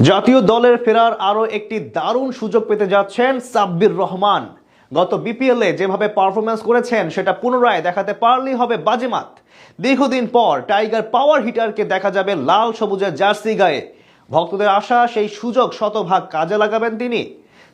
জাতীয় দলের ফেরার আরো একটি দারুণ সুযোগ পেতে যাচ্ছেন সাব্বির রহমান। গত বিপিএল এ যেভাবে পারফরমেন্স করেছেন সেটা পুনরায় দেখাতে পারলেই হবে বাজিমাত। দীর্ঘদিন পর টাইগার পাওয়ার হিটারকে দেখা যাবে লাল সবুজের জার্সি গায়ে। ভক্তদের আশা সেই সুযোগ শতভাগ কাজে লাগাবেন তিনি।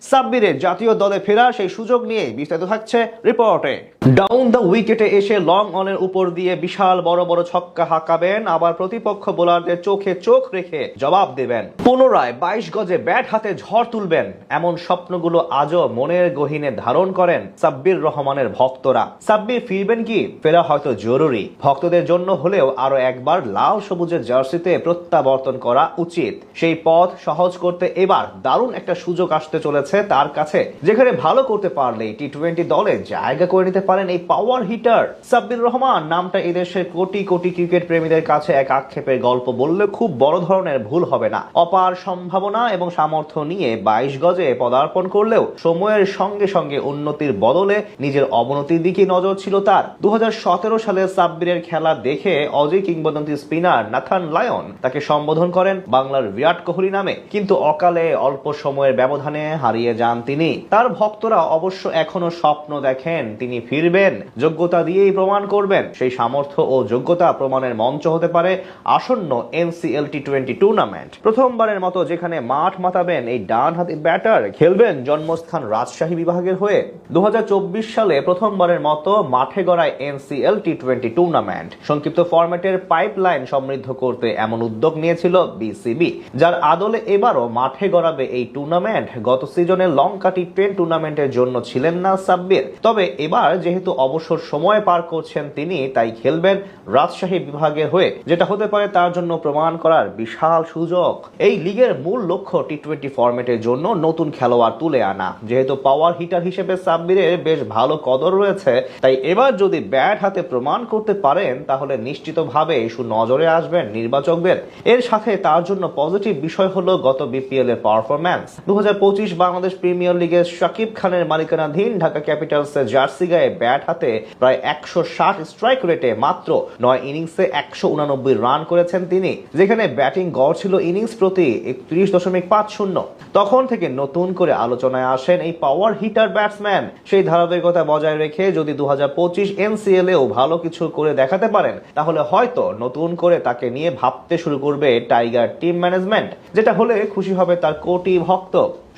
সাব্বিরের জাতীয় দলে ফেরা সেই সুযোগ নিয়ে বিস্তারিত থাকছে রিপোর্টে। ডাউন দ্য উইকেটে এসে লং অনের উপর দিয়ে বিশাল বড় বড় ছক্কা হাঁকাবেন, আবার প্রতিপক্ষ বোলারদের চোখে চোখ রেখে জবাব দেবেন। পুনরায় 22 গজে ব্যাট হাতে ঝড় তুলবেন, এমন স্বপ্নগুলো আজও মনের গহীনে ধারণ করেন সাব্বির রহমানের ভক্তরা। সাব্বির ফিরবেন কি? ফেরা হয়তো জরুরি, ভক্তদের জন্য হলেও আরো একবার লাল সবুজের জার্সিতে প্রত্যাবর্তন করা উচিত। সেই পথ সহজ করতে এবার দারুণ একটা সুযোগ আসতে চলেছে তার কাছে, যেখানে ভালো করতে পারলেই টি-20 দলে জায়গা করে নিতে পারেন এই পাওয়ার হিটার। সাব্বির রহমান নামটা এদেশের কোটি কোটি ক্রিকেট প্রেমীদের কাছে এক আক্ষেপের গল্প বললে খুব বড় ধরনের ভুল হবে না। অপার সম্ভাবনা এবং সামর্থ্য নিয়ে 22 গজে পদার্পণ করলেও সময়ের সঙ্গে সঙ্গে উন্নতির বদলে নিজের অবনতির দিকে নজর ছিল তার। 2017 সালে সাব্বিরের খেলা দেখে অজি কিংবদন্তি স্পিনার নাথান লায়ন তাকে সম্বোধন করেন বাংলার বিরাট কোহলি নামে, কিন্তু অকালে অল্প সময়ের ব্যবধানে হারিয়ে যান তিনি। তার ভক্তরা অবশ্য এখনো স্বপ্ন দেখেন তিনি ফিরবেন, যোগ্যতা দিয়েই প্রমাণ করবেন। সেই সামর্থ্য ও যোগ্যতা প্রমাণের মঞ্চ হতে পারে আসন্ন এনসিএল টি-20 টুর্নামেন্ট। প্রথমবারের মতো যেখানে মাঠ মাতাবেন এই ডানহাতি ব্যাটার, খেলবেন জন্মস্থান রাজশাহী বিভাগের হয়ে। 2024 সালে প্রথমবারের মতো মাঠে গড়ায় এনসিএল টি-20 টুর্নামেন্ট। সংক্ষিপ্ত ফরম্যাটের পাইপলাইন সমৃদ্ধ করতে এমন উদ্যোগ নিয়েছিল বিসিবি, যার আদলে এবারও মাঠে গড়াবে এই টুর্নামেন্ট। গত সিজনে লঙ্কা টি-10 টুর্নামেন্টের জন্য ছিলেন না সাব্বির, তবে এবার যেহেতু অবসর সময় পার করছেন তিনি, তাই খেলবেন রাজশাহী বিভাগের হয়ে, যেটা হতে পারে তার জন্য প্রমাণ করার বিশাল সুযোগ। এই লিগের মূল লক্ষ্য টি-20 ফরম্যাটের জন্য নতুন খেলোয়াড় তুলে আনা। যেহেতু পাওয়ার হিটার হিসেবে সাব্বিরের বেশ ভালো কদর রয়েছে, তাই এবার যদি ব্যাট হাতে প্রমাণ করতে পারেন তাহলে নিশ্চিতভাবে সুনজরে আসবেন নির্বাচকদের। এর সাথে তার জন্য পজিটিভ বিষয় হলো গত বিপিএল এর পারফরম্যান্স। 2025 বাংলাদেশ প্রিমিয়ার লিগের শাকিব খানের মালিকানাধীন ঢাকা ক্যাপিটালসের জার্সি গায়ে ব্যাট হাতে প্রায় 160 স্ট্রাইক রেটে মাত্র 9 ইনিংসে 189 রান করেছেন তিনি, যেখানে ব্যাটিং গড় ছিল ইনিংস প্রতি 31.50। তখন থেকে নতুন করে আলোচনায় আসেন এই পাওয়ার হিটার ব্যাটসম্যান। সেই ধারাবাহিকতা বজায় রেখে যদি 2025 এনসিএল এও ভালো কিছু করে দেখাতে পারেন, তাহলে হয়তো নতুন করে তাকে নিয়ে ভাবতে শুরু করবে টাইগার টিম ম্যানেজমেন্ট, যেটা হলে খুশি হবে তার কোটি ভক্ত।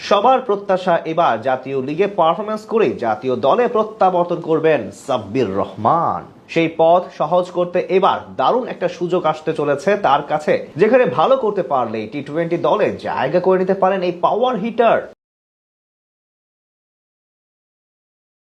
সবার প্রত্যাশা এবার জাতীয় লিগে পারফরমেন্স করে জাতীয় দলে প্রত্যাবর্তন করবেন সাব্বির রহমান। সেই পথ সহজ করতে এবার দারুণ একটা সুযোগ আসতে চলেছে তার কাছে, যেখানে ভালো করতে পারলেই টি-20 দলে জায়গা করে নিতে পারেন এই পাওয়ার হিটার।